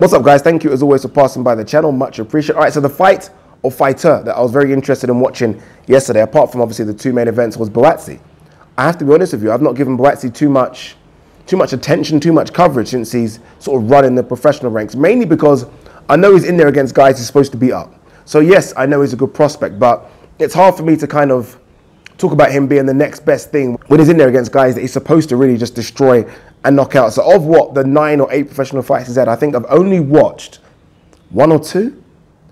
What's up, guys? Thank you as always for passing by the channel. Much appreciated. All right, so the fight or fighter that I was very interested in watching yesterday, apart from obviously the two main events, was Buatsi. I have to be honest with you, I've not given Buatsi too much attention, too much coverage since he's sort of running the professional ranks, mainly because I know he's in there against guys he's supposed to beat up. So yes, I know he's a good prospect, but it's hard for me to kind of talk about him being the next best thing when he's in there against guys that he's supposed to really just destroy and knock out. So of what, the 9 or 8 professional fights he's had, I think I've only watched one or two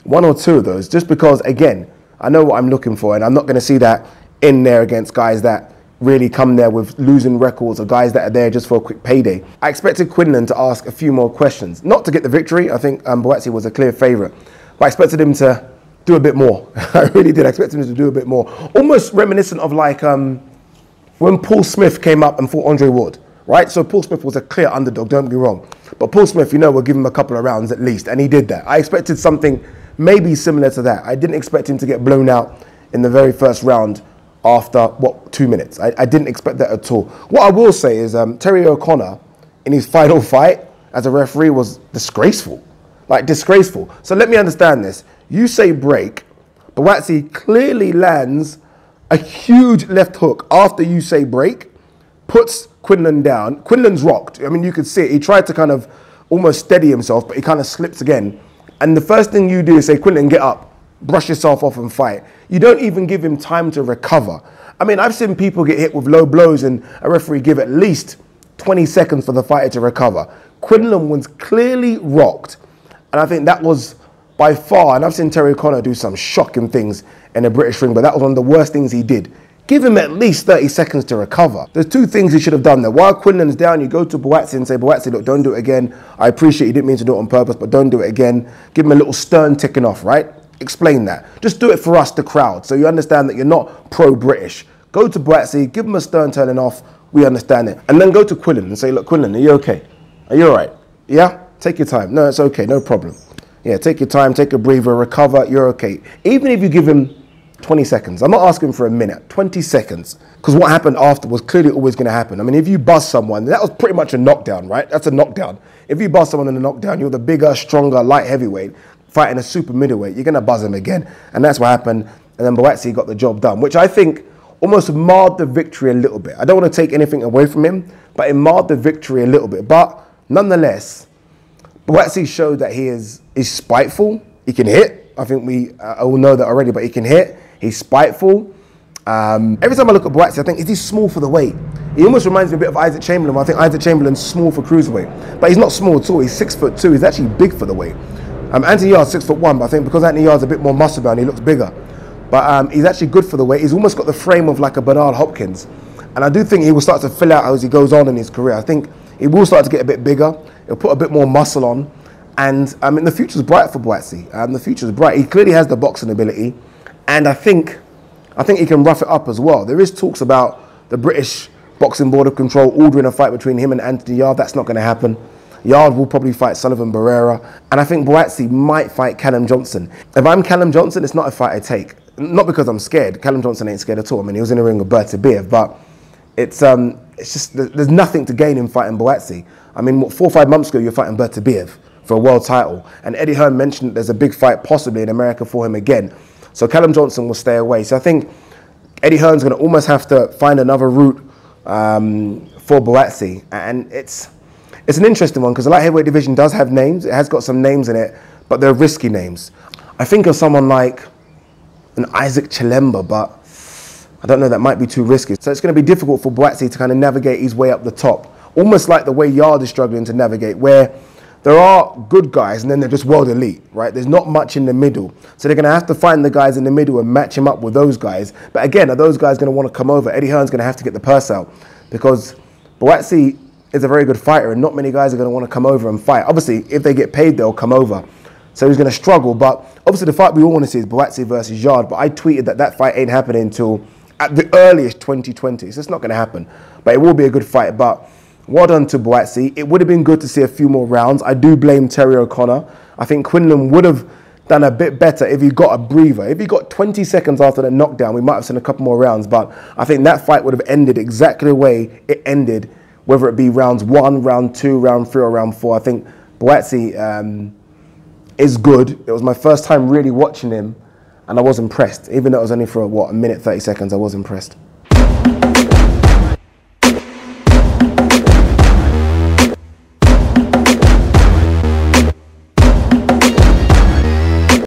of those, just because, again, I know what I'm looking for, and I'm not going to see that in there against guys that really come there with losing records or guys that are there just for a quick payday. I expected Quinlan to ask a few more questions, not to get the victory. I think Buatsi was a clear favourite, but I expected him to do a bit more. I really did. I expected him to do a bit more. Almost reminiscent of like when Paul Smith came up and fought Andre Ward, right? So Paul Smith was a clear underdog, don't get me wrong. But Paul Smith, you know, we'll give him a couple of rounds at least, and he did that. I expected something maybe similar to that. I didn't expect him to get blown out in the very first round after, what, 2 minutes. I didn't expect that at all. What I will say is Terry O'Connor, in his final fight as a referee, was disgraceful. Like, disgraceful. So let me understand this. You say break, Buatsi clearly lands a huge left hook after you say break, puts Quinlan down. Quinlan's rocked. I mean, you could see it. He tried to kind of almost steady himself, but he kind of slips again. And the first thing you do is say, Quinlan, get up, brush yourself off and fight. You don't even give him time to recover. I mean, I've seen people get hit with low blows and a referee give at least 20 seconds for the fighter to recover. Quinlan was clearly rocked. And I think that was by far, and I've seen Terry O'Connor do some shocking things in the British ring, but that was one of the worst things he did. Give him at least 30 seconds to recover. There's two things he should have done there. While Quinlan's down, you go to Buatsi and say, Buatsi, look, don't do it again. I appreciate you didn't mean to do it on purpose, but don't do it again. Give him a little stern ticking off, right? Explain that. Just do it for us, the crowd, so you understand that you're not pro-British. Go to Buatsi, give him a stern turning off. We understand it. And then go to Quinlan and say, look, Quinlan, are you okay? Are you all right? Yeah? Take your time. No, it's okay. No problem. Yeah, take your time, take a breather, recover. You're okay. Even if you give him 20 seconds. I'm not asking for a minute, 20 seconds. Because what happened after was clearly always going to happen. I mean, if you buzz someone, that was pretty much a knockdown, right? That's a knockdown. If you buzz someone in a knockdown, you're the bigger, stronger, light heavyweight fighting a super middleweight. You're going to buzz him again. And that's what happened. And then Buatsi got the job done, which I think almost marred the victory a little bit. I don't want to take anything away from him, but it marred the victory a little bit. But nonetheless, Buatsi showed that he is spiteful. He can hit. I think we all know that already, but he can hit. He's spiteful. Every time I look at Buatsi, I think, is he small for the weight? He almost reminds me a bit of Isaac Chamberlain. I think Isaac Chamberlain's small for cruiserweight, but he's not small at all. He's 6'2". He's actually big for the weight. Anthony Yarde's 6'1", but I think because Anthony Yarde's a bit more muscle bound, he looks bigger. But he's actually good for the weight. He's almost got the frame of like a Bernard Hopkins. And I do think he will start to fill out as he goes on in his career. I think he will start to get a bit bigger. He'll put a bit more muscle on. And I mean, the future's bright for Buatsi. The future's bright. He clearly has the boxing ability. And I think he can rough it up as well. There is talks about the British Boxing Board of Control ordering a fight between him and Anthony Yarde. That's not going to happen. Yarde will probably fight Sullivan Barrera. And I think Buatsi might fight Callum Johnson. If I'm Callum Johnson, it's not a fight I take. Not because I'm scared. Callum Johnson ain't scared at all. I mean, he was in the ring with Buatsi, but it's just, there's nothing to gain in fighting Buatsi. I mean, 4 or 5 months ago, you're fighting Buatsi for a world title. And Eddie Hearn mentioned there's a big fight possibly in America for him again. So Callum Johnson will stay away. So I think Eddie Hearn's going to almost have to find another route for Buatsi. And it's an interesting one because the light heavyweight division does have names. It has got some names in it, but they're risky names. I think of someone like an Isaac Chilemba, but I don't know, that might be too risky. So it's going to be difficult for Buatsi to kind of navigate his way up the top. Almost like the way Yarde is struggling to navigate, where there are good guys and then they're just world elite, right? There's not much in the middle. So they're going to have to find the guys in the middle and match him up with those guys. But again, are those guys going to want to come over? Eddie Hearn's going to have to get the purse out because Buatsi is a very good fighter and not many guys are going to want to come over and fight. Obviously, if they get paid, they'll come over. So he's going to struggle. But obviously the fight we all want to see is Buatsi versus Yarde. But I tweeted that fight ain't happening until at the earliest 2020. So it's not going to happen. But it will be a good fight. But well done to Buatsi. It would have been good to see a few more rounds. I do blame Terry O'Connor. I think Quinlan would have done a bit better if he got a breather. If he got 20 seconds after the knockdown, we might have seen a couple more rounds. But I think that fight would have ended exactly the way it ended, whether it be rounds 1, round 2, round 3, or round 4. I think Buatsi is good. It was my first time really watching him, and I was impressed. Even though it was only for, what, a minute, 30 seconds, I was impressed.